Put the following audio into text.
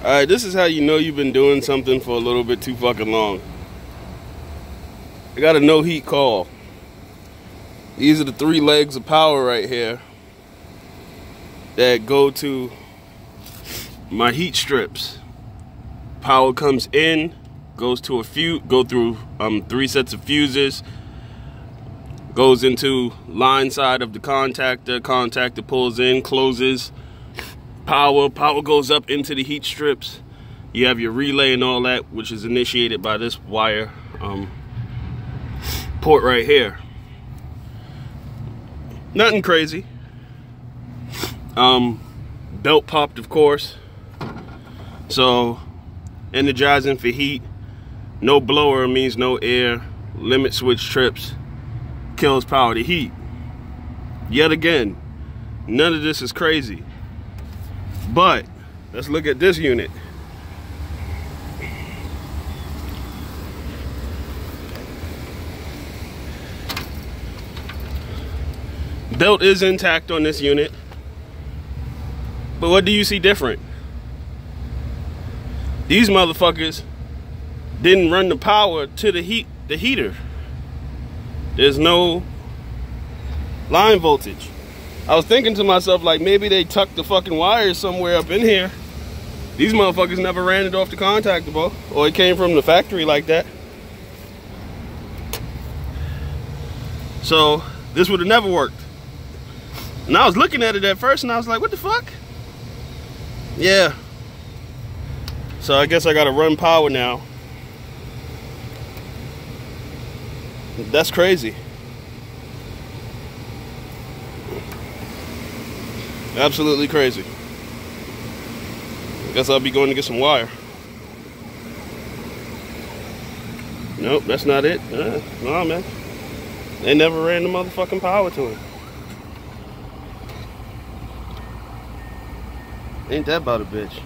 Alright, this is how you know you've been doing something for a little bit too fucking long. I got a no heat call. These are the 3 legs of power right here that go to my heat strips. Power comes in, goes to a fuse, go through 3 sets of fuses, goes into line side of the contactor. Contactor pulls in, closes. Power goes up into the heat strips. You have your relay and all that, which is initiated by this wire port right here. Nothing crazy. Belt popped, of course. So energizing for heat. No blower means no air. Limit switch trips. Kills power to heat. Yet again, none of this is crazy. But let's look at this unit. Belt is intact on this unit. But what do you see different? These motherfuckers didn't run the power to the heater. There's no line voltage. I was thinking to myself, like, maybe they tucked the fucking wires somewhere up in here. These motherfuckers never ran it off the contactor, bro. Or it came from the factory like that. So this would have never worked. And I was looking at it at first and I was like, what the fuck? Yeah. So I guess I gotta run power now. That's crazy. Absolutely crazy. Guess I'll be going to get some wire. Nope, that's not it. Nah, man. They never ran the motherfucking power to him. Ain't that about a bitch?